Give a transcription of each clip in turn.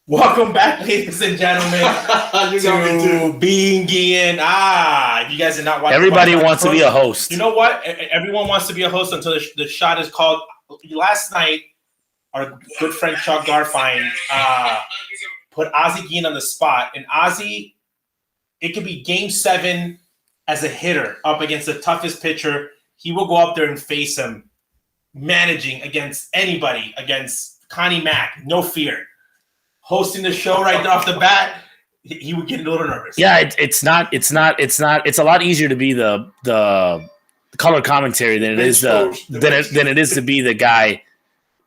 Welcome back, ladies and gentlemen, to Being Guillén. If you guys did not watch, everybody wants to be a host. You know what? Everyone wants to be a host until the shot is called. Last night, our good friend Chuck Garfine put Ozzie Guillén on the spot, and Ozzie, it could be Game 7 as a hitter up against the toughest pitcher. He will go up there and face him, managing against anybody, against Connie Mack, no fear. Hosting the show right off the bat, he would get a little nervous. Yeah, it's a lot easier to be the color commentary than it is to be the guy,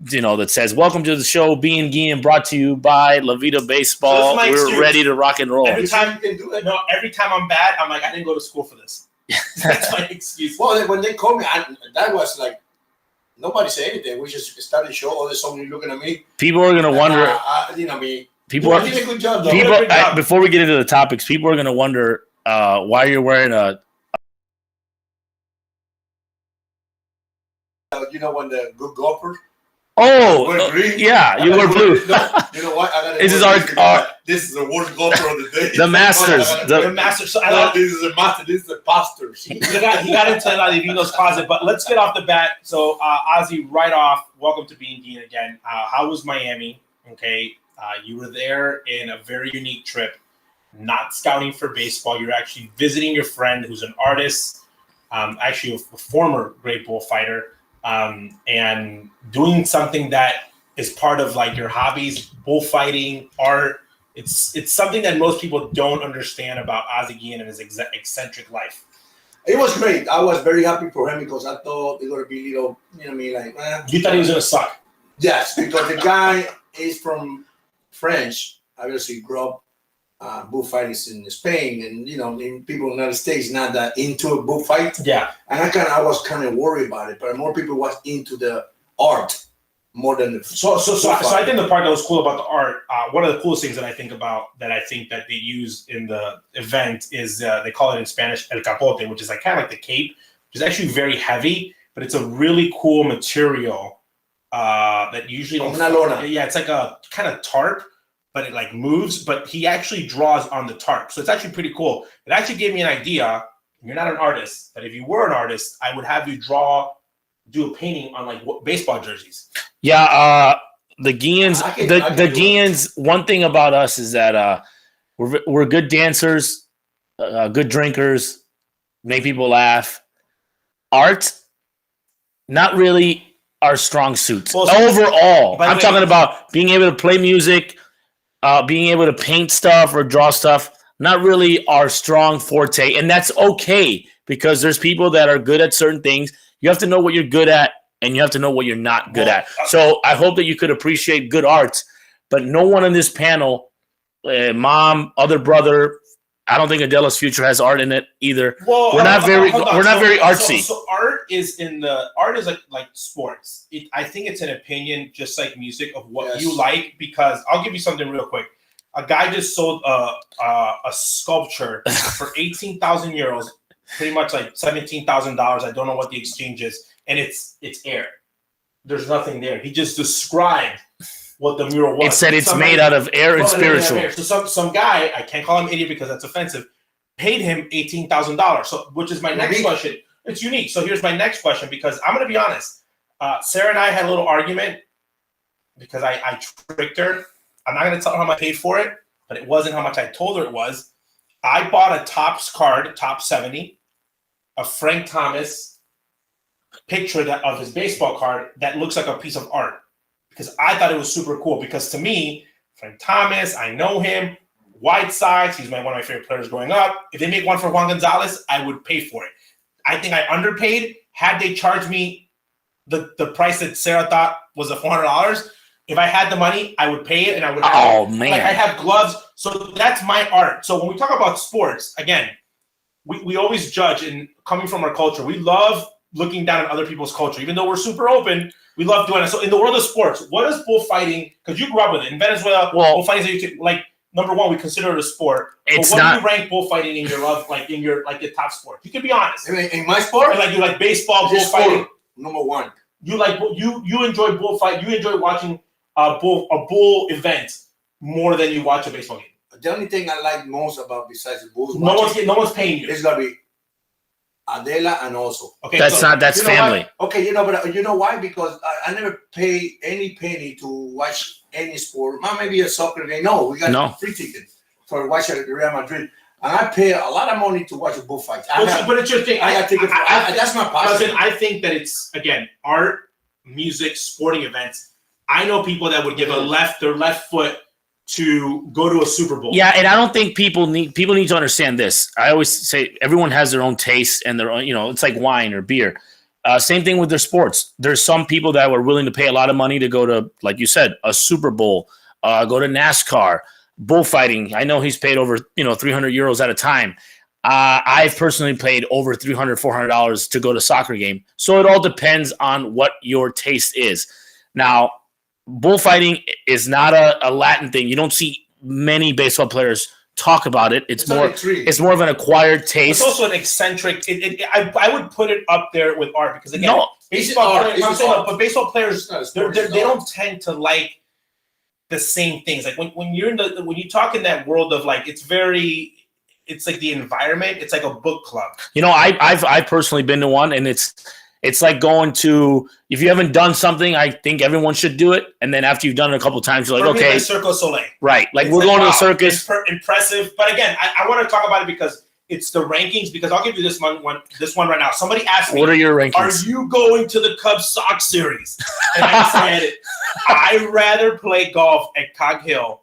that says, "Welcome to the show, Being Guillén, brought to you by Vida Baseball. So we're ready to rock and roll." Every time I'm bad, I'm like, I didn't go to school for this. That's my excuse. Well, when they called me, that was like, nobody said anything. We just started the show. All of a sudden, you're looking at me. People are going to wonder. People did a good job. Before we get into the topics, people are going to wonder why you're wearing a. When the good golfers. Yeah, you wear blue. You know what? This is this is the worst golfer of the day. The Masters. The Masters. So this is the Master. This is the Pastors. He got into Latino's closet, but let's get off the bat. So, Ozzie, right off, welcome to Being Guillén again. How was Miami? Okay, you were there in a very unique trip, not scouting for baseball. You're actually visiting your friend who's an artist, actually a former great bullfighter. And doing something that is part of like your hobbies, bullfighting, art. It's something that most people don't understand about Ozzie Guillén and his eccentric life. It was great. I was very happy for him because I thought they were going to be little, You thought he was going to suck? Yes, because the guy is from French. Obviously grew up bullfighting in Spain, and people in the United States not that into a bullfight. Yeah, and I was kind of worried about it, but more people was into the art more than the. So I think the part that was cool about the art, one of the coolest things that I think about that they use in the event is they call it in Spanish el capote, which is like kind of like the cape, which is actually very heavy, but it's a really cool material that usually don't. Yeah, it's like a kind of tarp. But it like moves, but he actually draws on the tarp. So it's actually pretty cool. It actually gave me an idea. You're not an artist, but if you were an artist, I would have you do a painting on like baseball jerseys. Yeah, the Guilléns, the Guilléns, one thing about us is that we're good dancers, good drinkers, make people laugh. Art, not really our strong suits. Well, overall, I'm talking about being able to play music, being able to paint stuff or draw stuff, not really our strong forte. And that's okay because there's people that are good at certain things. You have to know what you're good at and you have to know what you're not good at. So I hope that you could appreciate good art, but no one on this panel, mom, other brother, I don't think Adela's Future has art in it either. Well, we're not very artsy. So art is like sports. I think it's an opinion, just like music, of what you like. Because I'll give you something real quick. A guy just sold a sculpture for 18,000 euros, pretty much like $17,000. I don't know what the exchange is, and it's air. There's nothing there. He just described what the mural was. It said it's made out of air and spiritual. So some guy, I can't call him idiot because that's offensive, paid him $18,000. So, which is my next question. It's unique. So here's my next question, because I'm going to be honest. Sarah and I had a little argument because I tricked her. I'm not going to tell her how much I paid for it, but it wasn't how much I told her it was. I bought a Topps card, top 70, a Frank Thomas picture of his baseball card that looks like a piece of art. Because I thought it was super cool. Because to me, Frank Thomas, I know him. White Sox, he's one of my favorite players growing up. If they make one for Juan Gonzalez, I would pay for it. I think I underpaid. Had they charged me the price that Sarah thought was the $400, if I had the money, I would pay it, and I would. Man! Like I have gloves, so that's my art. So when we talk about sports, again, we always judge, and coming from our culture, we love looking down at other people's culture, even though we're super open. We love doing it. So in the world of sports, what is bullfighting? Because you grew up with it in Venezuela. Bullfighting is like number one. We consider it a sport. It's but not. Do you rank bullfighting in your love, like in your the top sport? You can be honest. In my sport, like you like baseball, bullfighting. Number one. You like you enjoy bullfight. You enjoy watching a bull event. more than you watch a baseball game. The only thing I like most about besides the Bulls, no one's paying you. It's gonna be Adela and also. Okay, that's family. What? Okay, but you know why? Because I never pay any penny to watch any sport. Maybe a soccer game. No, we got free tickets for watching Real Madrid. And I pay a lot of money to watch a bullfight. But it's your thing. I got tickets. That's my passion. I think that it's, again, art, music, sporting events. I know people that would give their left foot to go to a Super Bowl. Yeah, and I don't think people need to understand this. I always say everyone has their own taste and their own, it's like wine or beer. Same thing with their sports. There's some people that were willing to pay a lot of money to go to, like you said, a Super Bowl, go to NASCAR. Bullfighting, I know he's paid over 300 euros at a time. I've personally paid over $300, $400 to go to a soccer game. So it all depends on what your taste is. Now, bullfighting is not a Latin thing. You don't see many baseball players talk about it. It's more of an acquired taste. It's also an eccentric. I would put it up there with art because again, baseball players, they don't tend to like the same things. Like when you talk in that world of like, it's like the environment. It's like a book club. I've personally been to one, and it's like going to, if you haven't done something, I think everyone should do it. And then after you've done it a couple of times, you're like, okay. Cirque du Soleil. Right. Like we're going to the circus. Impressive. But again, I want to talk about it because it's the rankings, because I'll give you this one right now. Somebody asked me, what are your rankings? Are you going to the Cubs Sox series? And I said, I'd rather play golf at Cog Hill,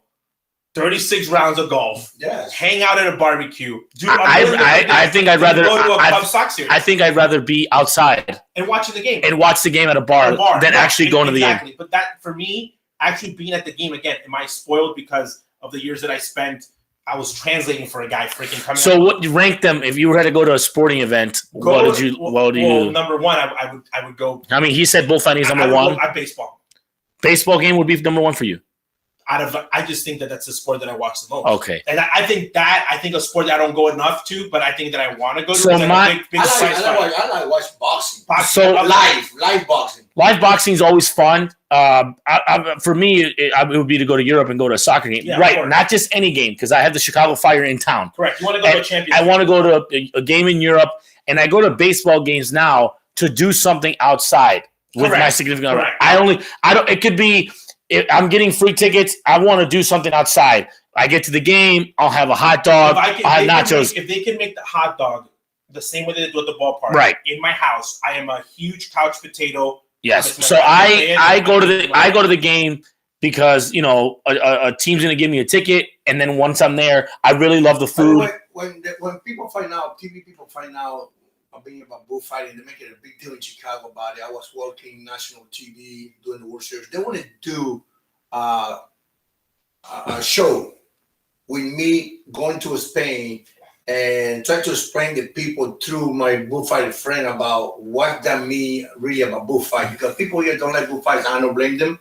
36 rounds of golf, hang out at a barbecue. Dude, I think I'd rather go to a Cubs Sox series. I think I'd rather be outside and watching the game. And watch the game at a bar than actually going to the game. But that, for me, actually being at the game, again, am I spoiled because of the years that I spent? I was translating for a guy freaking coming. So what you rank them if you were to go to a sporting event? What would you? Number one, I would go. I mean, he said bullfighting is number one. Baseball. Baseball game would be number one for you. I just think that's the sport that I watch the most. Okay. And I think a sport that I don't go enough to, but I think that I want to go to. So I like watch boxing. So live boxing. Live boxing is always fun. For me, it would be to go to Europe and go to a soccer game. Yeah, right, not just any game, because I have the Chicago Fire in town. Correct. You want to go to a championship. I want to go to a game in Europe, and I go to baseball games now to do something outside with my significant other. It could be, if I'm getting free tickets, I want to do something outside. I get to the game, I'll have a hot dog, I'll have nachos. If they can make the hot dog the same way they do at the ballpark, right, in my house, I am a huge couch potato. Yes, so I go to the game because a team's gonna give me a ticket, and then once I'm there, I really love the food. When people find out, TV people find out about bullfighting, they make it a big deal in Chicago about it. I was working national TV doing the World Series. They want to do a show with me going to Spain and try to explain to people through my bullfighting friend about what that means really about bullfight. Because people here don't like bullfights. I don't blame them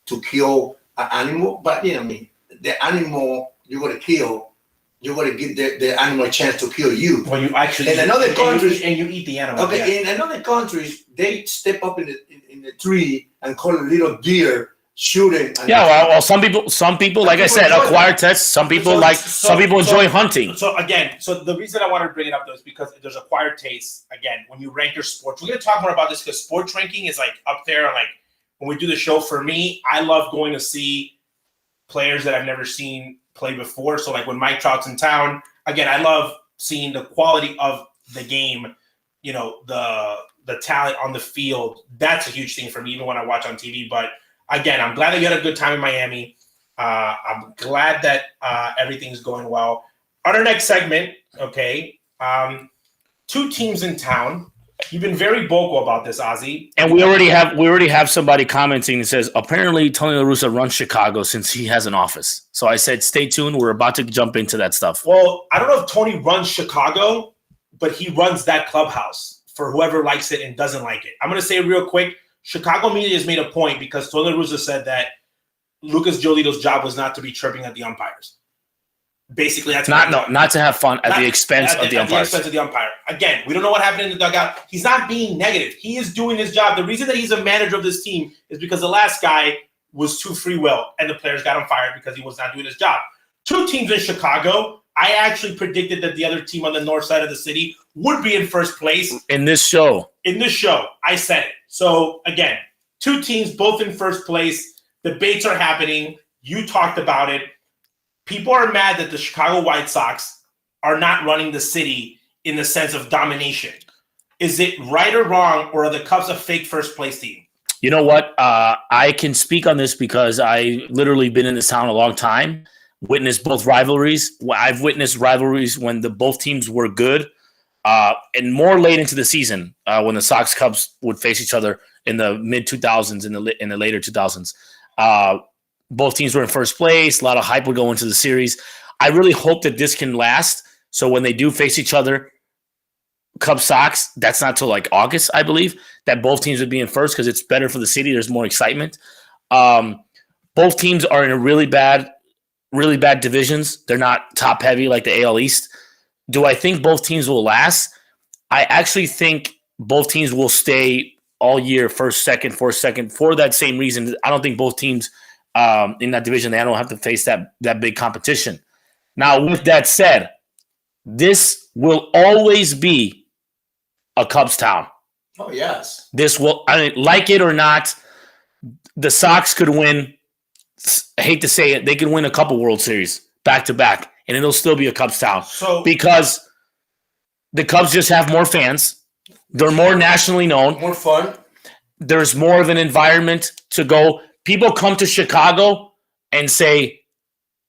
to kill an animal. But, the animal you're going to kill, you're going to give the animal a chance to kill you. Well, you actually... In another countries... And you eat the animal. Okay, in another countries, they step up in the tree and call a little deer, shoot it. Well, some people, like I said, acquire tests. Some people enjoy hunting. So the reason I wanted to bring it up though is because there's acquired taste. Again, when you rank your sports, we're going to talk more about this because sports ranking is like up there. Like when we do the show, for me, I love going to see players that I've never seen play before. So like when Mike Trout's in town, again, I love seeing the quality of the game. The talent on the field. That's a huge thing for me, even when I watch on TV. But again, I'm glad that you had a good time in Miami. I'm glad that everything's going well. On our next segment, okay, two teams in town. You've been very vocal about this, Ozzy. And we already have somebody commenting that says, apparently Tony La Russa runs Chicago since he has an office. So I said, stay tuned. We're about to jump into that stuff. Well, I don't know if Tony runs Chicago, but he runs that clubhouse for whoever likes it and doesn't like it. I'm going to say real quick, Chicago media has made a point because Tony La Russa said that Lucas Giolito's job was not to be chirping at the umpires. Basically, that's not to have fun at the expense of the umpires. At the expense of the umpire. Again, we don't know what happened in the dugout. He's not being negative. He is doing his job. The reason that he's a manager of this team is because the last guy was too free will, and the players got him fired because he was not doing his job. 2 teams in Chicago, I actually predicted that the other team on the north side of the city would be in first place. In this show, I said it. So, again, 2 teams, both in first place. Debates are happening. You talked about it. People are mad that the Chicago White Sox are not running the city in the sense of domination. Is it right or wrong, or are the Cubs a fake first place team? you know what? I can speak on this because I literally been in this town a long time, witnessed both rivalries. I've witnessed rivalries when both teams were good, and more late into the season when the Sox Cubs would face each other in the mid 2000s, in the later 2000s. Both teams were in first place. A lot of hype would go into the series. I really hope that this can last. So when they do face each other, Cubs Sox, that's not till like August, I believe, that both teams would be in first because it's better for the city. There's more excitement. Both teams are in really bad divisions. They're not top heavy like the AL East. Do I think both teams will last? I actually think both teams will stay all year, first, second, for that same reason. I don't think both teams in that division, they don't have to face that big competition. Now, with that said, this will always be a Cubs town. Oh, yes. This will, like it or not, the Sox could win. I hate to say it, they could win a couple World Series back to back, and it'll still be a Cubs town. Because the Cubs just have more fans. They're more nationally known. More fun. There's more of an environment to go. People come to Chicago and say,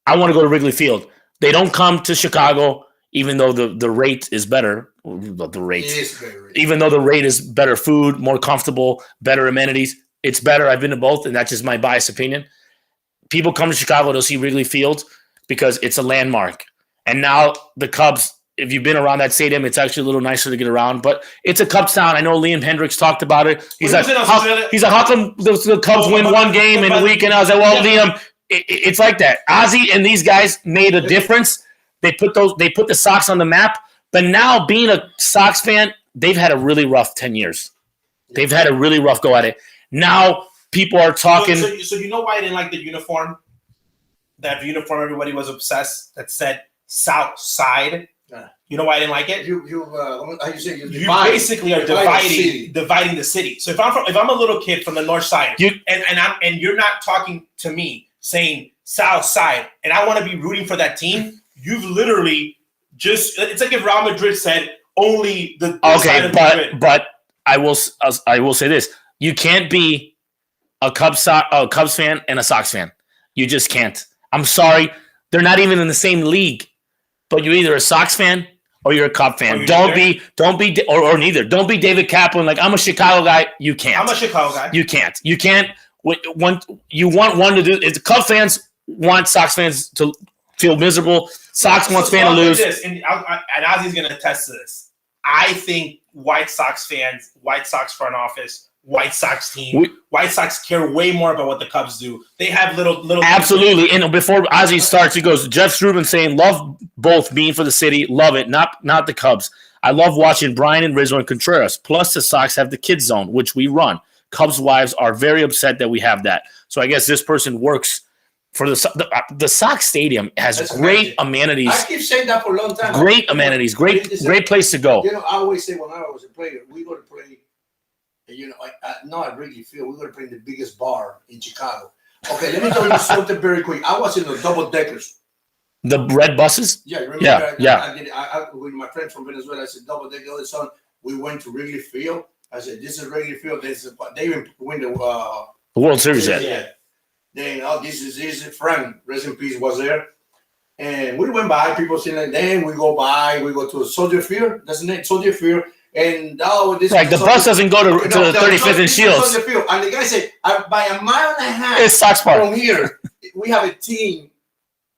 I want to go to Wrigley Field. They don't come to Chicago even though the rate is better. The rate. It is better. Even though the rate is better food, more comfortable, better amenities. It's better. I've been to both, and that's just my biased opinion. People come to Chicago to see Wrigley Field because it's a landmark. And now the Cubs, if you've been around that stadium, it's actually a little nicer to get around. But it's a Cubs town. I know Liam Hendricks talked about it. He's like, how come the Cubs win one game in a week? And I was like, well, Liam, it's like that. Ozzie and these guys made a difference. They put the Sox on the map. But now, being a Sox fan, they've had a really rough 10 years. They've had a really rough go at it. Now people are talking. So you know why I didn't like the uniform? That uniform everybody was obsessed that said South Side. Yeah. You know why I didn't like it? You basically are dividing the city. So if I'm a little kid from the north side, and you're not talking to me saying South Side, and I want to be rooting for that team, you've literally it's like if Real Madrid said only the side of Madrid. But I will say this: you can't be a Cubs fan and a Sox fan. You just can't. I'm sorry, they're not even in the same league. But you're either a Sox fan or you're a Cub fan. Don't be neither. Don't be David Kaplan. Like, I'm a Chicago guy. You can't. I'm a Chicago guy. You can't. You can't. You want one to do. If the Cub fans want Sox fans to feel miserable, Sox wants fan to lose. And Ozzie's going to attest to this. I think White Sox fans, White Sox front office, White Sox team, White Sox care way more about what the Cubs do. They have little. Absolutely. And before Ozzie starts, he goes, Jeff Strubin saying, love both being for the city. Love it. Not the Cubs. I love watching Brian and Rizzo and Contreras. Plus the Sox have the kids zone, which we run. Cubs wives are very upset that we have that. So I guess this person works for the Sox Stadium has great amenities. I keep saying that for a long time. Great amenities. Great place to go. You know, I always say when I was a player, we go to play. You know, not at Wrigley Field. We go to play in the biggest bar in Chicago. Okay, let me tell you something very quick. I was in the double deckers. The red buses. Yeah, remember? Yeah. I with my friend from Venezuela, I said double decker. Other son, we went to Wrigley Field. I said, "This is Wrigley Field." They even win the World Series. Yeah. Then this is Frank, rest in peace, was there. And we went by, people saying, like, then we go to Soldier Field, that's the name, Soldier Field. And this like the bus doesn't go to the 35th and Shields. And the guy said, by a mile and a half it's Sox Park. From here, we have a team.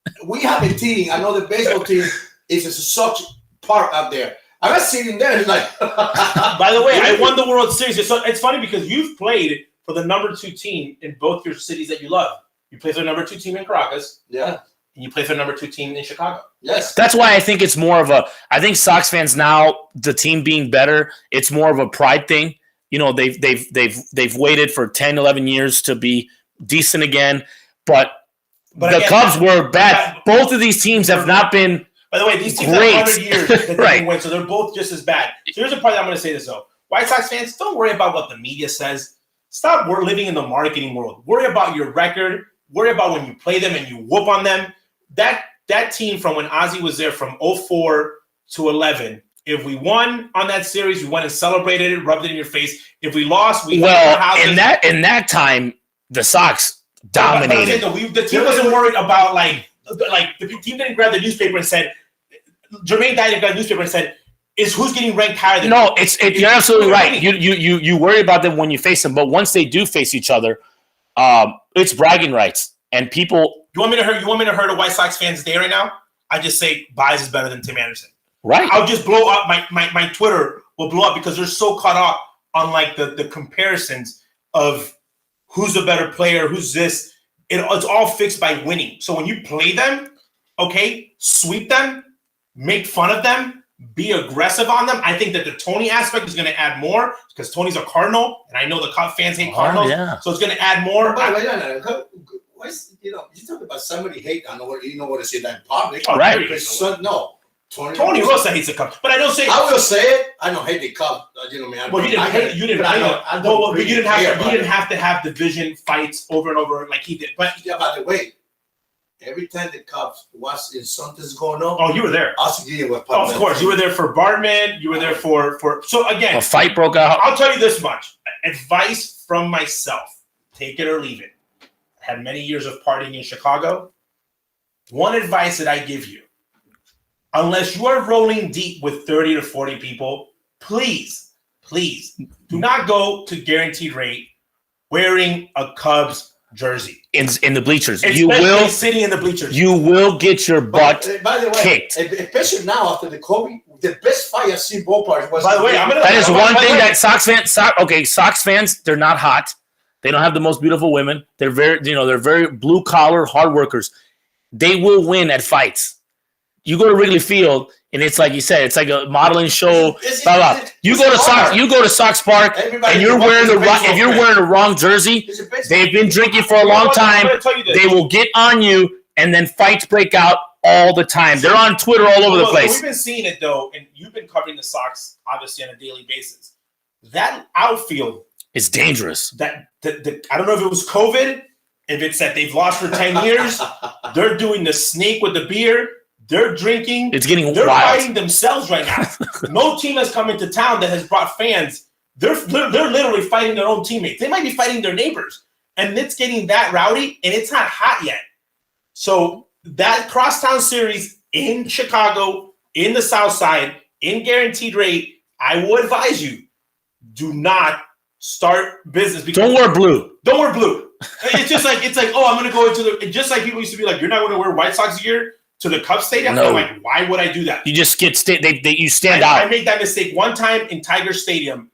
I know the baseball team is a Sox Park out there. I was sitting there, like. By the way, I won the World Series. So it's funny because you've played for the number 2 team in both your cities that you love. You play for the number 2 team in Caracas. Yeah. And you play for the number 2 team in Chicago. Yes. That's why I think it's more of I think Sox fans now, the team being better, it's more of a pride thing. You know, they've waited for 10, 11 years to be decent again, but the again, Cubs were bad. Both of these teams have not been. By the way, these teams great. have 100 years that they Right. can win, so they're both just as bad. So here's the part that I'm going to say this, though. White Sox fans, don't worry about what the media says. Stop living in the marketing world. Worry about your record. Worry about when you play them and you whoop on them. That team from when Ozzie was there from 04 to 11, if we won on that series, we went and celebrated it, rubbed it in your face. If we lost, we went to our houses. in that time, the Sox dominated. The team wasn't worried about like the team didn't grab the newspaper and said, Jermaine Dyer grabbed the newspaper and said, "Is who's getting ranked higher than?" No, you're absolutely right. You worry about them when you face them, but once they do face each other, it's bragging rights, and people. You want me to hurt a White Sox fans' day right now? I just say Baez is better than Tim Anderson. Right. I'll just blow up my Twitter will blow up because they're so caught up on like the comparisons of who's a better player, who's this. It's all fixed by winning. So when you play them, okay, sweep them, make fun of them, be aggressive on them. I think that the Tony aspect is going to add more because Tony's a Cardinal, and I know the Cubs fans hate Cardinals, so it's going to add more. You talk about somebody hate. I know what you know what to say that in public. Oh, right. No. Tony Rosa hates the Cubs, but I don't say. I will say it. I don't hate the Cubs. Man. Well, you didn't hate. You didn't. But you didn't have to have division fights over and over like he did. But yeah, by the way, every time the Cubs was in something's going on. Oh, you were there. Guillén was of course, you were there for Bartman. You were there for. So again, a fight broke out. I'll tell you this much: advice from myself. Take it or leave it. I had many years of partying in Chicago. One advice that I give you. Unless you are rolling deep with 30 to 40 people, please do not go to guaranteed rate wearing a Cubs jersey in the bleachers. Especially You will sitting in the bleachers. You will get your butt by the way, kicked. Especially now after the COVID, the best fight I've seen ballparks was. By the way, that is one thing that Sox fans, they're not hot. They don't have the most beautiful women. They're very blue collar hard workers. They will win at fights. You go to Wrigley Field, and it's like you said, it's like a modeling show. You go to Sox Park, and you're wearing if you're wearing the wrong jersey, they've been drinking for a long time. They will get on you, and then fights break out all the time. They're on Twitter all over the place. We've been seeing it though, and you've been covering the Sox obviously on a daily basis. That outfield is dangerous. I don't know if it was COVID, if it's that they've lost for 10 years. They're doing the snake with the beer. They're drinking. It's getting They're wild. fighting themselves right now. No team has come into town that has brought fans. They're literally fighting their own teammates. They might be fighting their neighbors. And it's getting that rowdy, and it's not hot yet. So that crosstown series in Chicago, in the South Side, in guaranteed rate, I will advise you, do not start business. Don't wear blue. Don't wear blue. It's like, oh, I'm going to go into just like people used to be like, you're not going to wear White Sox gear to the Cubs stadium? No. I'm like, why would I do that? You just get you stand out. I made that mistake one time in Tiger Stadium,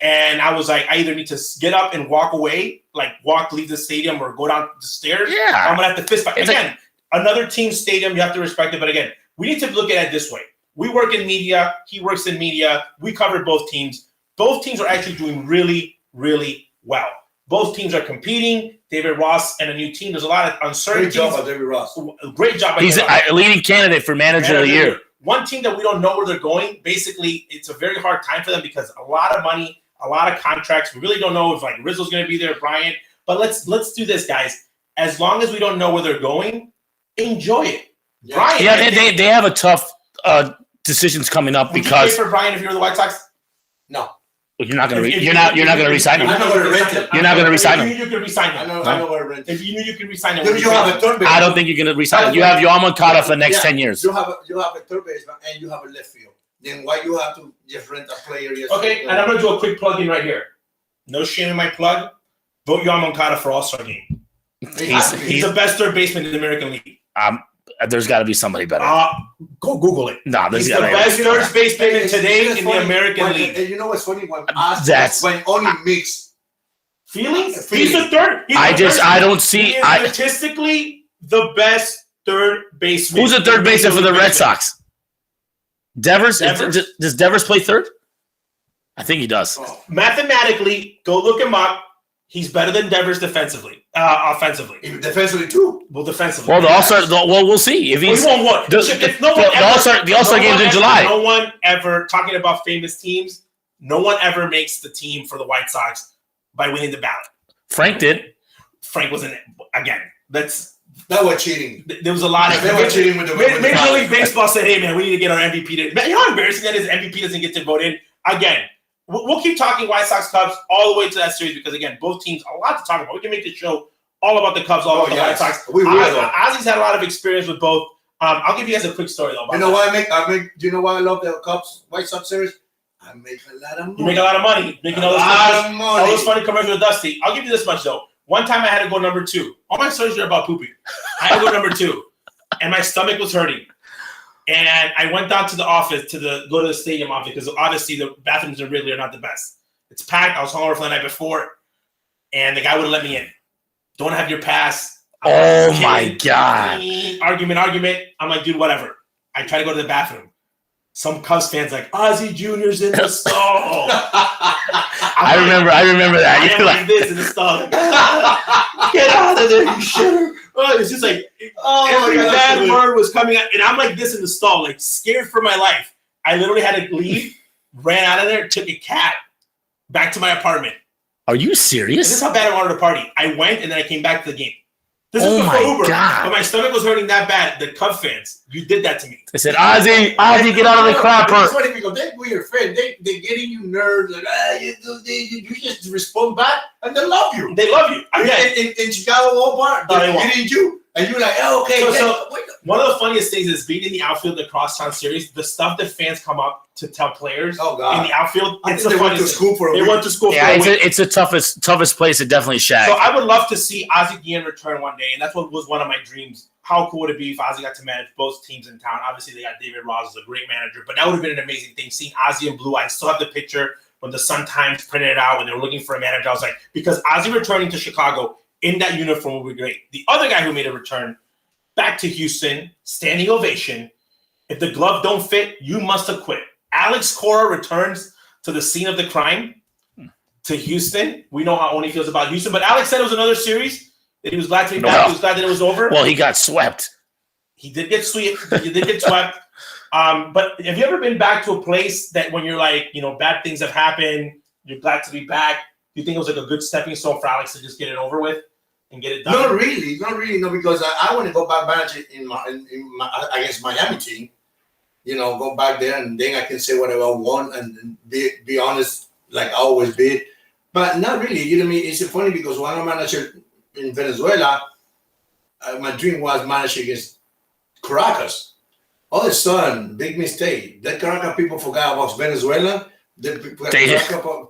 and I was like, I either need to get up and walk away, leave the stadium, or go down the stairs. Yeah. I'm gonna have to fist fight. Again, another team's stadium, you have to respect it. But again, we need to look at it this way. We work in media. He works in media. We covered both teams. Both teams are actually doing really, really well. Both teams are competing. David Ross and a new team. There's a lot of uncertainty. Great job by David Ross. Great job. He's a leading candidate for manager of the year. One team that we don't know where they're going. Basically, it's a very hard time for them because a lot of money, a lot of contracts. We really don't know if Rizzo's going to be there, Bryant. But let's do this, guys. As long as we don't know where they're going, enjoy it. Yeah. Bryant, Yeah, they have a tough decisions coming up would because you trade for Bryant if you're the White Sox? No. you're not going to you're not going to resign him. I know where to rent it. You're not going to resign him. If you knew you could resign him. I know where to rent it. If you knew you could resign him. Then you have a third baseman. I don't think you're going to resign him. You have Yohan Moncada for the next 10 years. You have a third baseman and you have a left field. Then why you have to just rent a player? Okay, and I'm going to do a quick plug-in right here. No shame in my plug. Vote Yohan Moncada for All-Star Game. He's the best third baseman in the American League. There's got to be somebody better. Go Google it. No, he's the best third baseman today in the American League. And you know what's funny? When only mixed feelings. He's the third. I don't see. He is statistically the best third baseman. Who's the third baseman for the Red Sox? Devers? Does Devers play third? I think he does. Mathematically, go look him up. He's better than Devers offensively. Even defensively too. Well, defensively. Well, the All-Star. Well, we'll see if he's. He won one. The All-Star game's in July. No one ever talking about famous teams. No one ever makes the team for the White Sox by winning the ballot. Frank did. Frank wasn't again. That was cheating. There was a lot of. They were cheating with the. Major League Baseball said, "Hey man, we need to get our MVP." You know how embarrassing that is. MVP doesn't get to vote in again. We'll keep talking White Sox Cubs all the way to that series because again, both teams a lot to talk about. We can make the show all about the Cubs, all about the White Sox. We will. Ozzy's had a lot of experience with both. I'll give you guys a quick story though. You know why do you know why I love the Cubs White Sox series? I make a lot of money. You make a lot of money making all those funny commercials with Dusty. I'll give you this much though. One time I had to go number 2. All my stories are about pooping. I had to go number 2, and my stomach was hurting. And I went down to the office go to the stadium office because obviously the bathrooms in Wrigley are not the best. It's packed. I was hungover for the night before, and the guy wouldn't let me in. Don't have your pass. Oh my God! Argument. I'm like, dude, whatever. I try to go to the bathroom. Some Cubs fans like Ozzy Jr.'s in the stall. I remember that. You're like this in the stall. Get out of there, you shitter. It's just like every bad word was coming out, and I'm like this in the stall, like scared for my life. I literally had to leave, ran out of there, took a cab back to my apartment. Are you serious? This is how bad I wanted to party. I went and then I came back to the game. This is my Uber. God. But my stomach was hurting that bad. The Cub fans, you did that to me. They said, Ozzy, get out of the crapper. It's funny because they're your friend. They're getting you nerves. Like, you just respond back and they love you. They love you. In Chicago, Walmart, they're getting you. And you're like, oh, okay. So one of the funniest things is being in the outfield, the crosstown series, the stuff that fans come up to tell players in the outfield. It's the went to school for a week. They went to school for a week. It's the toughest place to definitely shag. So I would love to see Ozzy Guillén return one day, and that's what was one of my dreams. How cool would it be if Ozzy got to manage both teams in town? Obviously, they got David Ross as a great manager, but that would have been an amazing thing. Seeing Ozzy in blue, I still have the picture when the Sun-Times printed it out when they were looking for a manager. I was like, because Ozzy returning to Chicago in that uniform would be great. The other guy who made a return back to Houston, standing ovation. If the glove don't fit, you must have quit. Alex Cora returns to the scene of the crime to Houston. We know how Oni feels about Houston, but Alex said it was another series that he was glad to be back. He was glad that it was over. Well, he got swept. He did get swept. He did get swept. But have you ever been back to a place that when you're like, bad things have happened, you're glad to be back? Do you think it was like a good stepping stone for Alex to just get it over with and get it done? Not really, no, because I want to go back managing in my against Miami team. Go back there and then I can say whatever I want and be honest like I always did. But not really, it's funny because when I'm manager in Venezuela, my dream was managing against Caracas. All of a sudden, big mistake. The Caracas people forgot I was Venezuela. The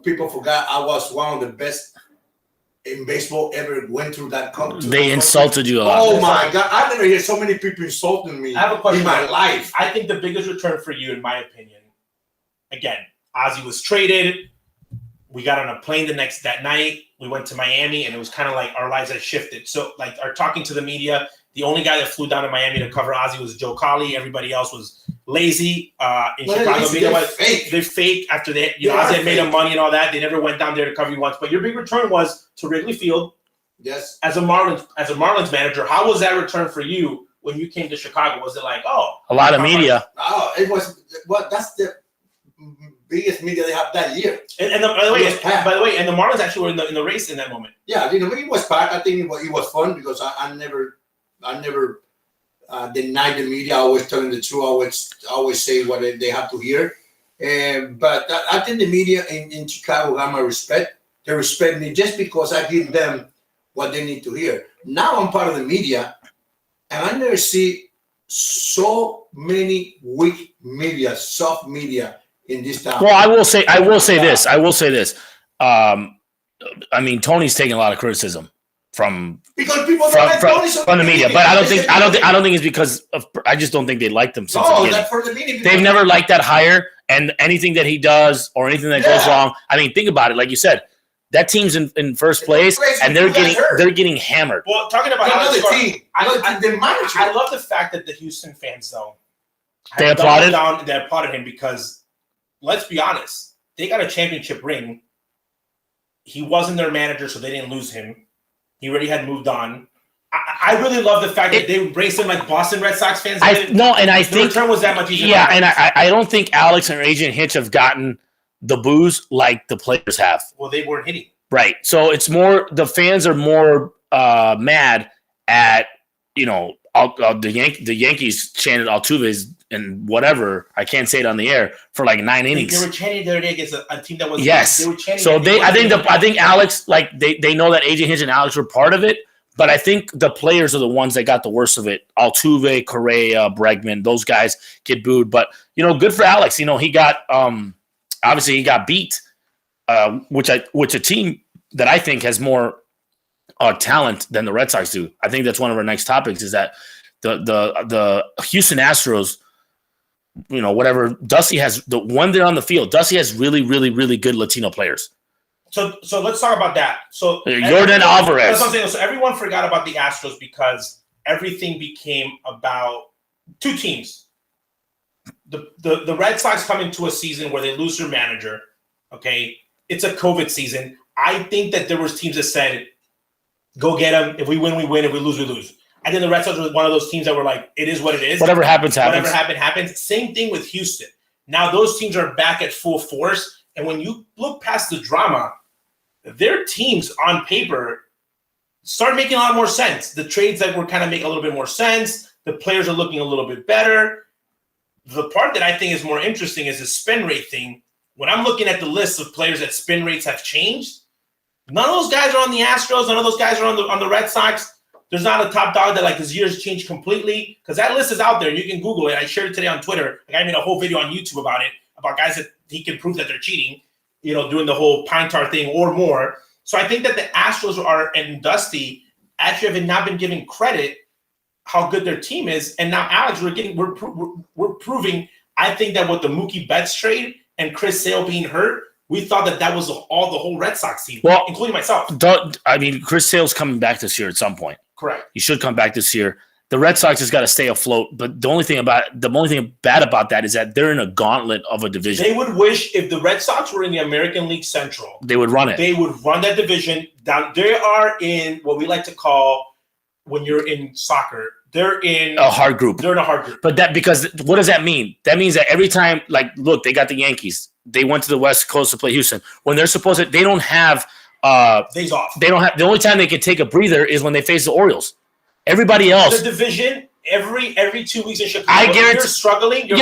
people forgot I was one of the best in baseball ever went through that country. They insulted you a lot. Oh my God. I've never heard so many people insulting me I have a question in my life. I think the biggest return for you, in my opinion, again, Ozzy was traded. We got on a plane that night. We went to Miami, and it was kind of like our lives had shifted. So, like, our talking to the media, the only guy that flew down to Miami to cover Ozzy was Joe Colley. Everybody else was lazy. In Chicago, they're fake after they, Ozzy had made them money and all that. They never went down there to cover you once. But your big return was to Wrigley Field. Yes. As a Marlins manager, how was that return for you when you came to Chicago? Was it like, a lot of media? Oh, it was. Well, that's the biggest media they have that year. And by the way, and the Marlins actually were in the race in that moment. Yeah, it was packed. I think it was fun because I never denied the media. I always telling the truth. I always say what they have to hear. But I think the media in Chicago got my respect. They respect me just because I give them what they need to hear. Now I'm part of the media, and I never see so many weak media, soft media in this town. Well, I will say this. Tony's taking a lot of criticism from because people don't like Tony from the media, but I don't think it's because of. I just don't think they liked him since the beginning. That's for the media. They've never liked that hire, and anything that he does or anything that goes wrong. Think about it. Like you said, that team's in first place, and they're getting hammered. Well, talking about another team, I love the fact that the Houston fans though they applauded him because let's be honest, they got a championship ring. He wasn't their manager, so they didn't lose him. He already had moved on. I really love the fact that they embraced him like Boston Red Sox fans did. I think the return was that much easier. Yeah, and I don't think Alex and Agent Hitch have gotten the boos like the players have. Well, they weren't hitting. Right. So it's more the fans are more mad at the Yankees chanted Altuve's and whatever. I can't say it on the air for like 9 innings. They were chanting the other day against a team that was They were chanting. So I think Alex they know that Agent Hitch and Alex were part of it. But I think the players are the ones that got the worst of it. Altuve, Correa, Bregman, those guys get booed. But, good for Alex. He got obviously he got beat, which a team that I think has more talent than the Red Sox do. I think that's one of our next topics is that the Houston Astros, whatever, Dusty has – when they're on the field, Dusty has really, really, really good Latino players. So let's talk about that. So Jordan Alvarez. That's what I'm saying. So everyone forgot about the Astros because everything became about two teams. The Red Sox come into a season where they lose their manager. Okay, it's a COVID season. I think that there was teams that said, "Go get them. If we win, we win. If we lose, we lose." I think the Red Sox was one of those teams that were like, "It is what it is. Whatever happens, happens. Whatever happens." Same thing with Houston. Now those teams are back at full force, and when you look past the drama, their teams on paper start making a lot more sense. The trades that were kind of making a little bit more sense. The players are looking a little bit better. The part that I think is more interesting is the spin rate thing. When I'm looking at the list of players that spin rates have changed, none of those guys are on the Astros. None of those guys are on the Red Sox. There's not a top dog that his years changed completely because that list is out there. You can Google it. I shared it today on Twitter. I made a whole video on YouTube about it, about guys that he can prove that they're cheating. Doing the whole pine tar thing or more. So I think that the Astros and Dusty actually have not been giving credit how good their team is. And now, Alex, we're proving. I think that with the Mookie Betts trade and Chris Sale being hurt, we thought that was the whole Red Sox team, including myself. Chris Sale's coming back this year at some point. Correct. He should come back this year. The Red Sox has got to stay afloat, but the only thing bad about that is that they're in a gauntlet of a division. They would wish if the Red Sox were in the American League Central, they would run it. They would run that division down. They are in what we like to call, when you're in soccer, they're in a hard group. They're in a hard group. But because what does that mean? That means that every time, look, they got the Yankees. They went to the West Coast to play Houston. When they're supposed to, they don't have days off. They don't have. The only time they can take a breather is when they face the Orioles. Everybody else, the division every 2 weeks in Chicago. I guarantee you're struggling. Don't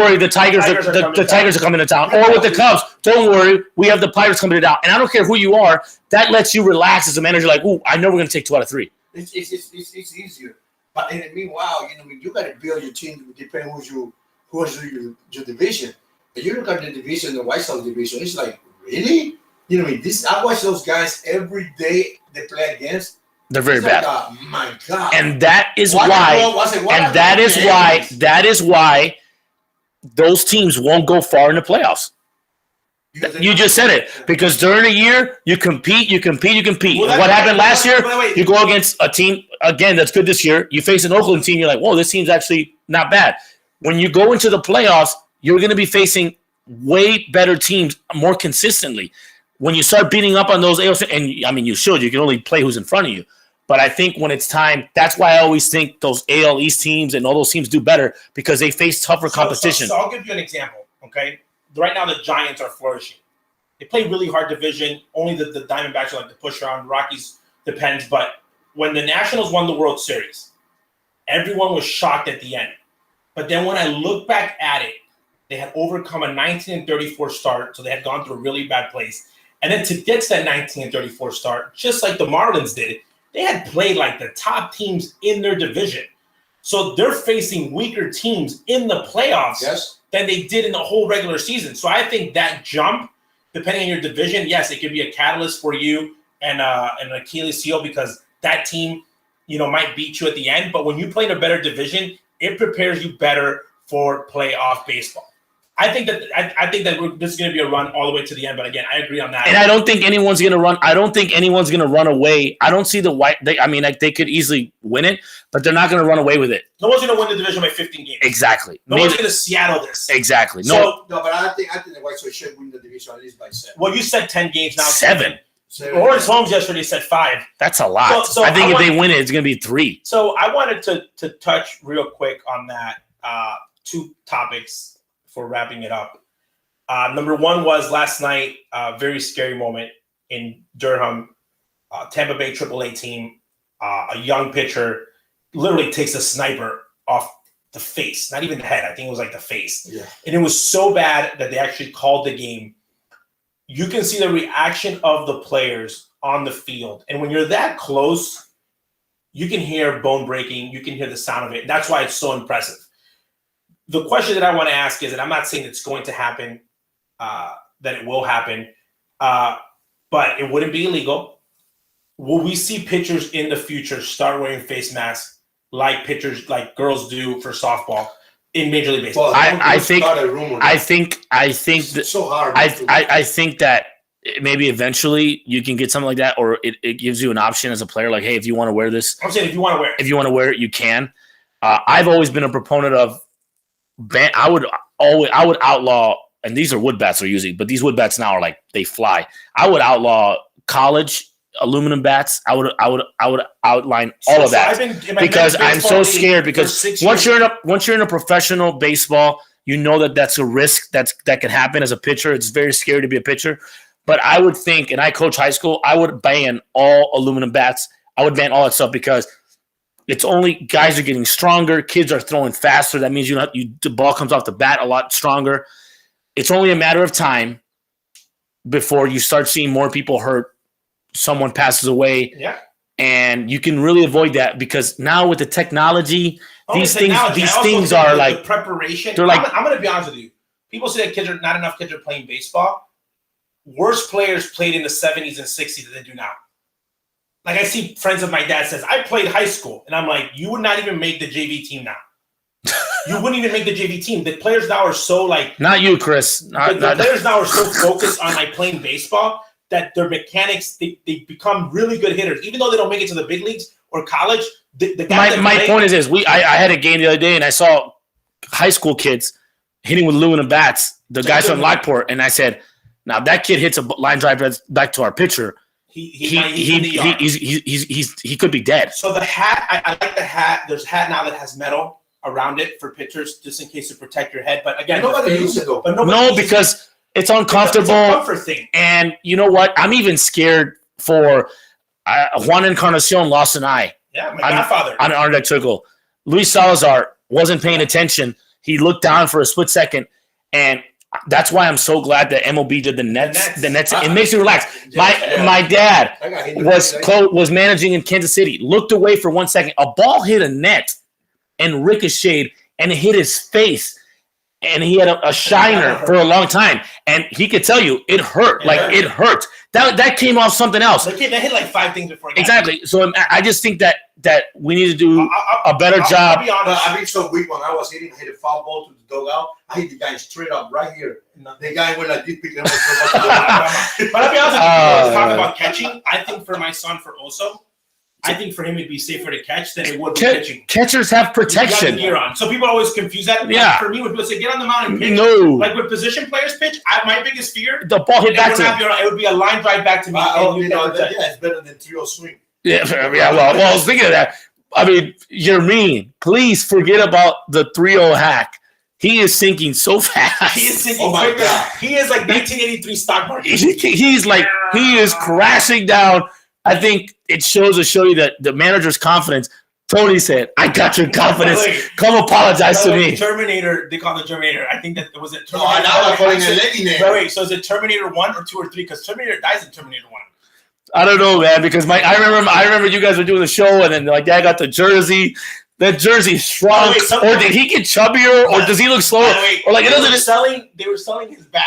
worry. The Tigers are coming to town. Or with the Cubs, don't worry. We have the Pirates coming to town. And I don't care who you are. That lets you relax as a manager. Ooh, I know we're going to take 2 out of 3. It's easier. But in the meanwhile, you got to build your team depending who's your division. If you look at the division, the White Sox division, it's like, really? I watch those guys every day they play against. They're very bad. Oh my God! And that is why those teams won't go far in the playoffs. You just said it. Because during the year, you compete. Well, what happened last year? You go against a team, again, that's good this year. You face an Oakland team. You're like, whoa, this team's actually not bad. When you go into the playoffs, you're going to be facing way better teams more consistently. When you start beating up on those ALC, and you should. You can only play who's in front of you. But I think when it's time, that's why I always think those AL East teams and all those teams do better because they face tougher competition. So I'll give you an example, okay? Right now, the Giants are flourishing. They play really hard division. Only the Diamondbacks are like to push around. Rockies depends. But when the Nationals won the World Series, everyone was shocked at the end. But then when I look back at it, they had overcome a 19-34 start, so they had gone through a really bad place. And then to get to that 19-34 start, just like the Marlins did, they had played like the top teams in their division. So they're facing weaker teams in the playoffs than they did in the whole regular season. So I think that jump, depending on your division, yes, it could be a catalyst for you and an Achilles heel because that team, might beat you at the end. But when you play in a better division, it prepares you better for playoff baseball. I think that this is going to be a run all the way to the end. But again, I agree on that. And I don't think anyone's going to run. I don't think anyone's going to run away. I don't see the white. They could easily win it, but they're not going to run away with it. No one's going to win the division by 15 games. Exactly. No one's going to Seattle this. Exactly. No, but I think the White Sox should win the division at least by 7. Well, you said 10 games now. 7. Lawrence Holmes yesterday said 5. That's a lot. So I think if they win it, it's going to be 3. So I wanted to touch real quick on that 2 topics for wrapping it up. Number 1 was last night, a very scary moment in Durham, Tampa Bay AAA team. A young pitcher literally takes a sniper off the face, not even the head. I think it was like the face. Yeah. And it was so bad that they actually called the game. You can see the reaction of the players on the field. And when you're that close, you can hear bone breaking. You can hear the sound of it. That's why it's so impressive. The question that I want to ask is, and I'm not saying it's going to happen, that it will happen, but it wouldn't be illegal. Will we see pitchers in the future start wearing face masks like pitchers, like girls do for softball in Major League Baseball? Well, I think it's so hard. I think that maybe eventually you can get something like that, or it gives you an option as a player, like, hey, if you want to wear this, I'm saying if you want to wear it, you can. I've always been a proponent of I would outlaw, and these are wood bats they're using, but these wood bats now are like they fly. I would outlaw college aluminum bats. I would outline all of that because I'm so scared. Because once you're in a professional baseball, you know that's a risk that can happen as a pitcher. It's very scary to be a pitcher. But I would think, and I coach high school, I would ban all aluminum bats. I would ban all that stuff because it's only guys are getting stronger. Kids are throwing faster. That means the ball comes off the bat a lot stronger. It's only a matter of time before you start seeing more people hurt. Someone passes away. Yeah. And you can really avoid that because now with the technology, these things are like the preparation. They're like, I'm going to be honest with you. People say that not enough kids are playing baseball. Worse players played in the 70s and 60s than they do now. Like I see friends of my dad says, I played high school. And I'm like, you would not even make the JV team now. You wouldn't even make the JV team. The players now are so like. Not you, Chris. The players now are so focused on like playing baseball that their mechanics, they become really good hitters. Even though they don't make it to the big leagues or college. My point is this. I had a game the other day and I saw high school kids hitting with aluminum bats, the guys from Lockport. And I said, now that kid hits a line drive back to our pitcher. He could be dead. So the hat, I like the hat. There's a hat now that has metal around it for pitchers, just in case to protect your head. But again, nobody uses it though. No, because it's uncomfortable. It's a comfort thing. And you know what? I'm even scared for Juan Encarnacion lost an eye. Yeah, my godfather. On an Arnett trickle. Luis Salazar wasn't paying attention. He looked down for a split second, and that's why I'm so glad that MLB did the Nets. It makes me relax. My dad was managing in Kansas City. Looked away for 1 second. A ball hit a net and ricocheted, and it hit his face. And he had a shiner for a long time, and he could tell you it hurt. It hurt. That came off something else. They hit like 5 things before. Exactly. So I just think that we need to do a better job. I'll be honest. I've been so weak when I was hitting. I hit a foul ball to the dugout. I hit the guy straight up right here. The guy went like this, picking up. But I'll be honest with you. Talking about catching, I think for my son, for Oso, I think for him it'd be safer to catch than it would be pitching. Catchers have protection. Gear on. So people always confuse that. Yeah. Like for me, when people say get on the mound and pitch, no. Like when position players pitch, my biggest fear, the ball hit back to him. It would be a line drive back to me. It's better than 3-0 swing. Yeah. Well, I was thinking of that. I mean, you're mean. Please forget about the 3-0 hack. He is sinking so fast. He is sinking quicker. He is like 1983 stock market. He is crashing down. I think it shows to show you that the manager's confidence. Tony said, I got your confidence. Come apologize to me. Terminator, they call it Terminator. I think that was it. Terminator. No, now they're calling it Latino. Wait, so is it Terminator 1 or 2 or 3? Because Terminator dies in Terminator 1. I don't know, man, because I remember you guys were doing the show, and then like Dad got the jersey. That jersey shrunk, or did he get chubbier, or does he look slower? Or like they were selling his bat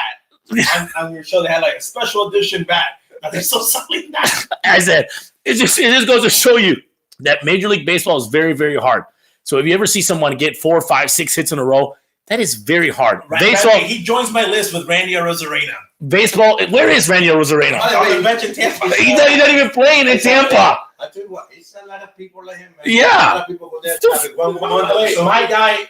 on your show. They had like a special edition bat. Are they still selling that? I said it just goes to show you that Major League Baseball is very, very hard. So if you ever see someone get 4, 5, 6 hits in a row, That is very hard. Right, Baseball. he joins my list with Randy Arozarena. Baseball. Where is Randy Arozarena? On the bench in Tampa. He's not even playing in Tampa. I tell you what, it's a lot of people like him. Man. Yeah. A lot of people go there. My guy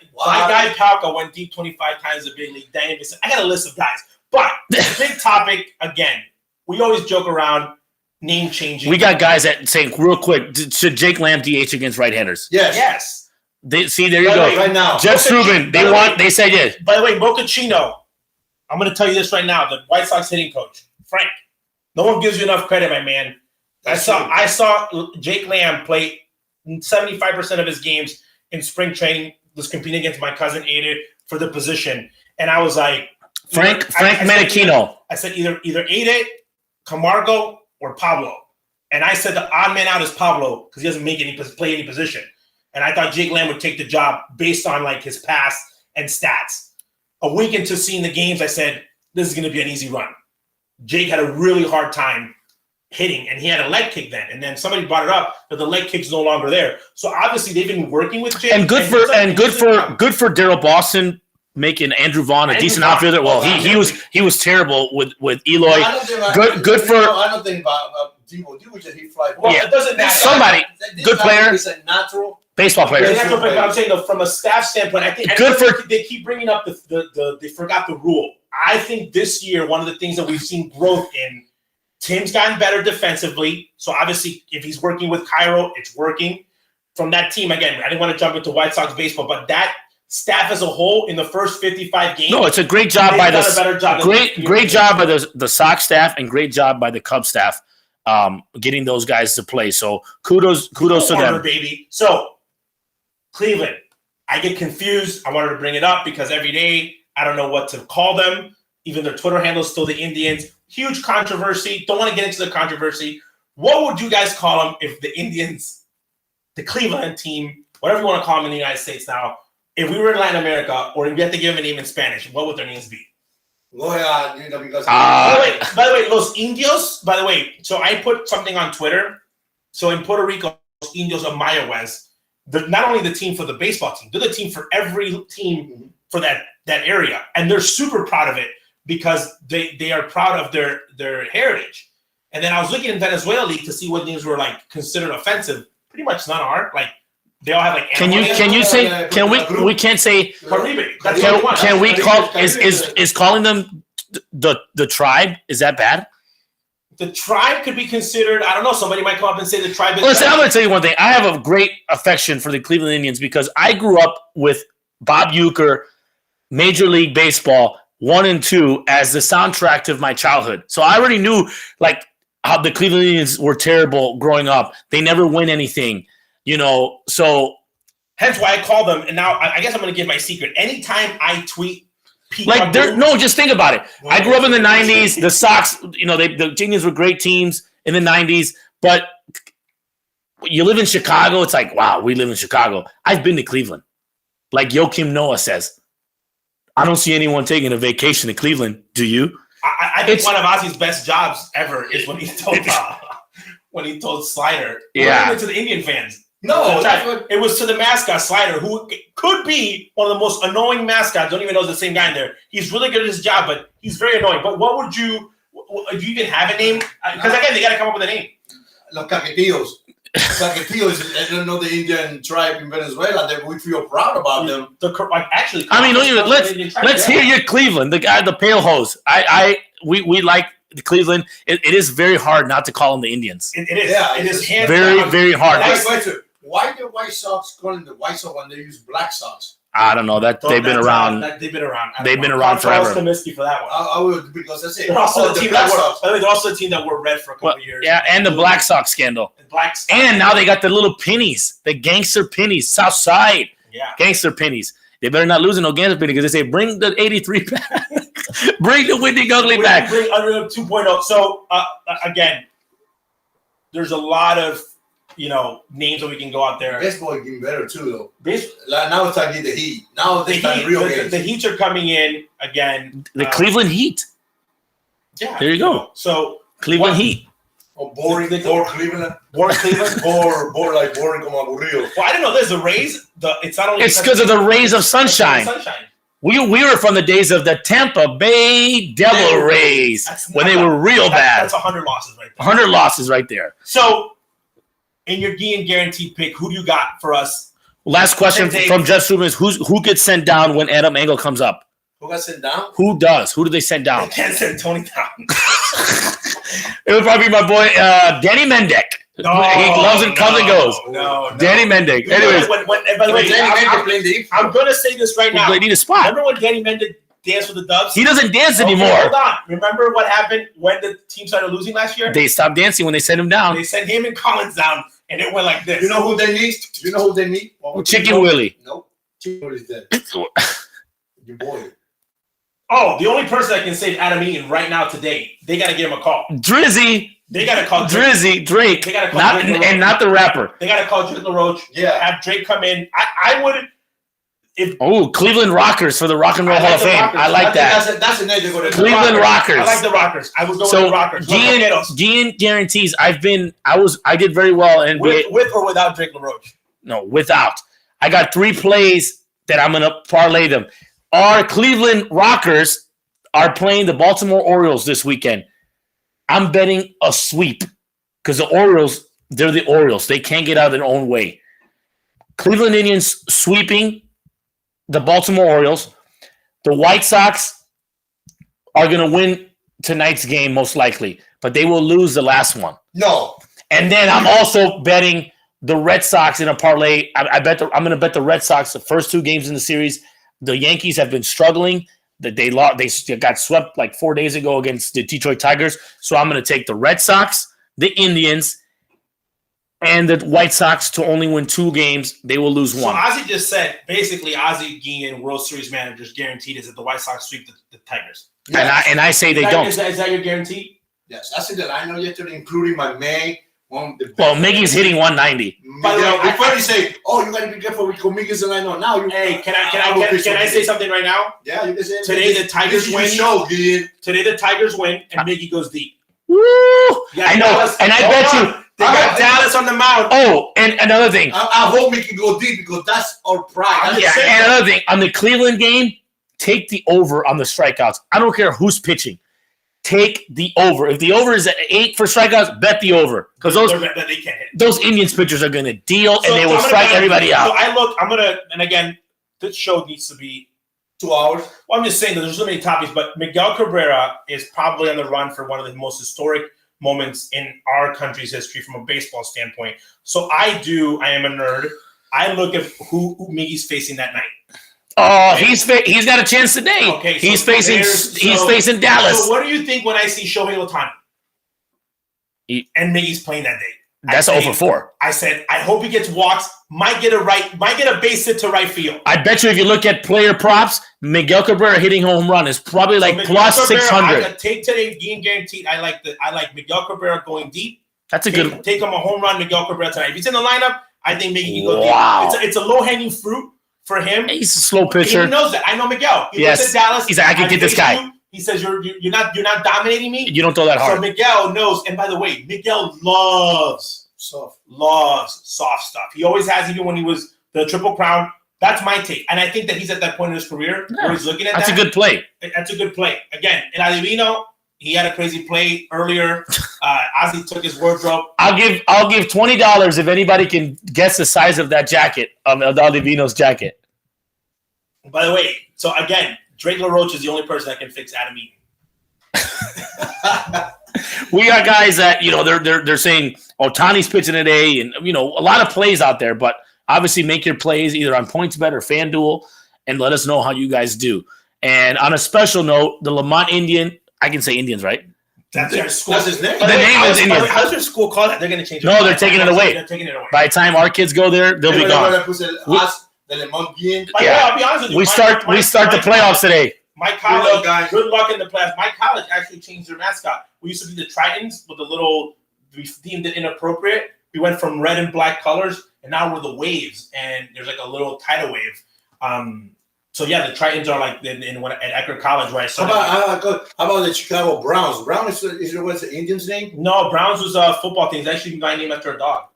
Palka went deep 25 times in the big league. Dang, I got a list of guys. But the big topic, again, we always joke around name changing. We got guys that saying real quick, should Jake Lamb DH against right-handers? Yes. There you go. Right now. Jeff Rubin, they said yes. By the way, Mochaccino, I'm going to tell you this right now. The White Sox hitting coach, Frank. No one gives you enough credit, my man. I saw Jake Lamb play 75% of his games in spring training. Was competing against my cousin Aiden for the position, and I was like, Frank Manichino. I said either Aiden, Camargo, or Pablo, and I said the odd man out is Pablo because he doesn't play any position. And I thought Jake Lamb would take the job based on like his past and stats. A week into seeing the games, I said, this is going to be an easy run. Jake had a really hard time hitting, and he had a leg kick then. And then somebody brought it up that the leg kick's no longer there. So obviously they've been working with Jake. And good for Daryl Boston making Andrew Vaughn a decent outfielder. Well, he was terrible with Eloy. Good for. I don't think about Devo. Devo just hit fly. Well, it doesn't matter. Somebody good player. Is a natural baseball player. I'm saying though, from a staff standpoint, I think they keep bringing up they forgot the rule. I think this year one of the things that we've seen growth in. Tim's gotten better defensively. So obviously, if he's working with Cairo, it's working. From that team, again, I didn't want to jump into White Sox baseball, but that staff as a whole in the first 55 games. No, it's a great job by great job by the Sox staff and great job by the Cubs staff getting those guys to play. So kudos to them, baby. So Cleveland, I get confused. I wanted to bring it up because every day I don't know what to call them. Even their Twitter handle is still the Indians. Huge controversy. Don't want to get into the controversy. What would you guys call them if the Indians, the Cleveland team, whatever you want to call them in the United States now, if we were in Latin America or if you had to give them a name in Spanish, what would their names be? Go ahead, because by the way, Los Indios, by the way, so I put something on Twitter. So in Puerto Rico, Los Indios of Mayagüez, they're not only the team for the baseball team, they're the team for every team for that area. And they're super proud of it. Because they are proud of their heritage. And then I was looking in Venezuela League to see what names were like considered offensive. Pretty much none are. Like they all have like can you say we can't say Caribe. Can we call is calling them the tribe, is that bad? The tribe could be considered, I don't know, somebody might come up and say the tribe is Listen, bad. I'm gonna tell you one thing. I have a great affection for the Cleveland Indians because I grew up with Bob Uecker, Major League Baseball 1 and 2 as the soundtrack of my childhood. So I already knew like how the Cleveland Indians were terrible growing up. They never win anything, so hence why I call them. And now I guess I'm going to give my secret. Anytime I tweet just think about it. I grew up in the 90s. The Sox, the Indians were great teams in the 90s, but you live in Chicago, it's like, wow, we live in Chicago. I've been to Cleveland. Like Joakim Noah says, I don't see anyone taking a vacation to Cleveland. Do you? I think one of Ozzy's best jobs ever is when he told Slider. Yeah. Even to the Indian fans. No, it was to the mascot Slider, who could be one of the most annoying mascots. Don't even know it's the same guy in there. He's really good at his job, but he's very annoying. But what would do you even have a name? Because again, they got to come up with a name. Los Caquetillos. Caquetillos, I don't know the Indian tribe in Venezuela. That we feel proud about them. Let's hear your Cleveland. The guy, the pale hose. We like the Cleveland. It is very hard not to call them the Indians. It is. Yeah, it is very, very hard. Why the White Sox call them the White Sox when they use Black Sox? I don't know. They've been around. They've been around. They've been around forever. Optimistic for that one. I would, because that's it. They're also the team that wore red for a couple of years. Yeah, and the Black Sox scandal. And now they got the little pennies, the gangster pennies, South Side. Yeah, gangster pennies. They better not lose no gangster pennies because they say bring the 83 back, bring the Whitney Gugley back. Bring Unreal 2.0. So again, there's a lot of names that we can go out there. Baseball is getting better too, though. Now it's time to get the Heat. Now they start real games. The Heats are coming in again. The Cleveland Heat. Yeah, there you go. So Cleveland Heat. Boring Cleveland. Boring Cleveland. Boring como aburrido. Well, I didn't know there's the Rays. It's not only it's because of the rays of sunshine. We were from the days of the Tampa Bay Devil Rays when they were real bad. That's 100 losses right there. 100 losses right there. So, in your Guillén guaranteed pick, who do you got for us? Last question from Jeff Subin is who gets sent down when Adam Engel comes up? Who got sent down? Who does? Who do they send down? They can't send Tony down. It would probably be my boy Danny Mendick. No, he loves and comes and goes. No. Danny Mendick. Anyways, By the way, I'm going to say this right now. They need a spot. Remember when Danny Mendick danced with the Dubs? He doesn't dance anymore. Hold on. Remember what happened when the team started losing last year? They stopped dancing when they sent him down. They sent him and Collins down, and it went like this. You know who they need? Chicken Willie. Nope. Chicken Willie's dead. Your boy. Oh, the only person that can save Adam Eaton right now today, they got to give him a call. Drizzy. They got to call Drake. They got to call not, Drake and not the rapper. They got to call Drake LaRoche. Yeah. Have Drake come in. I would. Cleveland Rockers for the Rock and Roll Hall of Fame. I like that. That's a name to go to. Cleveland Rockers. I like the Rockers. I would go with the Rockers. Guillén guarantees. I did very well in with or without Drake LaRoche. No, without. I got 3 plays that I'm gonna parlay them. Our Cleveland Rockers are playing the Baltimore Orioles this weekend. I'm betting a sweep because the Orioles, they're the Orioles. They can't get out of their own way. Cleveland Indians sweeping the Baltimore Orioles. The White Sox are going to win tonight's game most likely, but they will lose the last one. No. And then I'm also betting the Red Sox in a parlay. I'm going to bet the Red Sox the first 2 games in the series. The Yankees have been struggling. They got swept like 4 days ago against the Detroit Tigers. So I'm going to take the Red Sox, the Indians, and the White Sox to only win 2 games. They will lose 1. So Ozzy just said, basically, Ozzy Guillén, World Series managers guaranteed is that the White Sox sweep the Tigers. Yes. And I say they don't. Is that your guarantee? Yes. I said that I know yesterday, including my May. Well, Miggy's hitting 190. By the way, before you say, "Oh, you got to be careful with Miggy's," and I know now. Can I say something right now? Yeah, you can say it. Today the Tigers win. Today the Tigers win, and Miggy goes deep. Woo! I know, Dallas, and I bet you they got Dallas on the mound. Oh, and another thing. I hope we can go deep because that's our pride. And another thing on the Cleveland game, take the over on the strikeouts. I don't care who's pitching. Take the over. If the over is at 8 for strikeouts, bet the over. Because those Indians pitchers are going to deal, and they will strike everybody out. So and again, this show needs to be 2 hours. Well, I'm just saying that there's so many topics, but Miguel Cabrera is probably on the run for one of the most historic moments in our country's history from a baseball standpoint. So I am a nerd. I look at who Miggy's facing that night. Oh, he's got a chance today. Okay, so he's facing Dallas. So what do you think when I see Shohei Ohtani and Miggy's playing that day? That's 0-4. I said I hope he gets walks. Might get a base hit to right field. I bet you if you look at player props, Miguel Cabrera hitting home run is probably like plus Cabrera, 600. Take today, Guillén guaranteed. I like Miguel Cabrera going deep. That's a good. Take him a home run, Miguel Cabrera tonight. If he's in the lineup, I think Miggy can go deep. It's a low hanging fruit for him. He's a slow pitcher. He knows that. I know Miguel. He looks at Dallas. He's like, I can get this guy. He says you're not dominating me. You don't throw that hard. So Miguel knows. And by the way, Miguel loves soft stuff. He always has, even when he was the Triple Crown. That's my take. And I think that he's at that point in his career where he's looking at that. That's a good play. That's a good play. Again, in Adivino, he had a crazy play earlier. Ozzy took his wardrobe. I'll give $20 if anybody can guess the size of that jacket, of Adivino's jacket. By the way, so again, Drake LaRoche is the only person that can fix Adam Eaton. We got guys that, they're saying Ohtani's pitching today, and a lot of plays out there, but obviously make your plays either on PointsBet or FanDuel and let us know how you guys do. And on a special note, the Lamont Indian, I can say Indians, right? That's their school. That's his name. The name is Indian. How's their school called that? They're going to change it. No, they're taking it away. They're taking it away. By the time our kids go there, they'll be gone. I'll be honest with you. We start the playoffs today. My college, good luck in the playoffs. My college actually changed their mascot. We used to be the Tritons with we deemed it inappropriate. We went from red and black colors, and now we're the Waves, and there's like a little tidal wave. So yeah, the Tritons are like at Eckerd College, where I started. How about the Chicago Browns? Brown is what's the Indian's name? No, Browns was a football team. It's actually my name after a dog.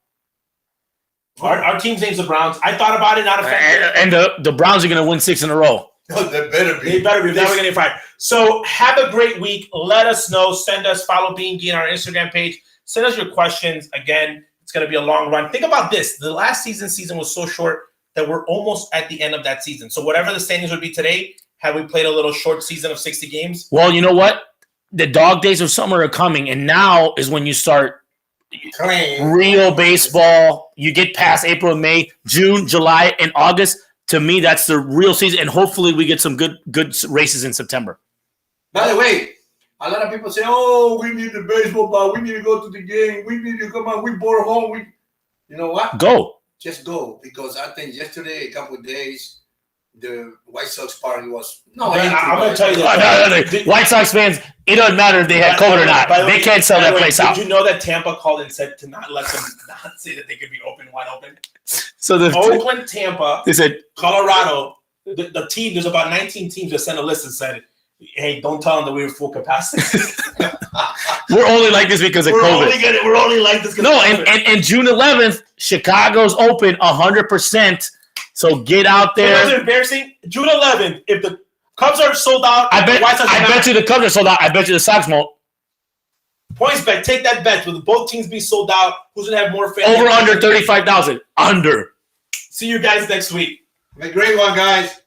Our team's name's the Browns. I thought about it, not a fan. And the Browns are going to win 6 in a row. No, they better be. They better be. They're never getting fired. So have a great week. Let us know. Send us, follow Being Guillén on our Instagram page. Send us your questions. Again, it's going to be a long run. Think about this. The last season was so short that we're almost at the end of that season. So whatever the standings would be today, had we played a little short season of 60 games. Well, you know what? The dog days of summer are coming, and now is when you start real baseball. You get past April, May, June, July, and August. To me, that's the real season, and hopefully we get some good races in September. By the way, a lot of people say, "Oh, we need the baseball ball. We need to go to the game. We need to come on. We bored home. You know what? Go. Just go, because I think yesterday, a couple of days, the White Sox party was no. I'm going to tell you this. No. White Sox fans, it doesn't matter if they had COVID or not. They can't sell that place out. Did you know that Tampa called and said to not let them not say that they could be wide open? So the Oakland, Tampa, they said Colorado, the team, there's about 19 teams that sent a list and said, hey, don't tell them that we were full capacity. We're only like this because of COVID. We're only like this because of COVID. And June 11th, Chicago's open 100%. So get out there. So embarrassing. June 11th, if the Cubs are sold out, I bet you the Cubs are sold out. I bet you the Sox won't. Points bet. Take that bet. Will both teams be sold out? Who's going to have more fans? Over under 35,000. Under. See you guys next week. Have a great one, guys.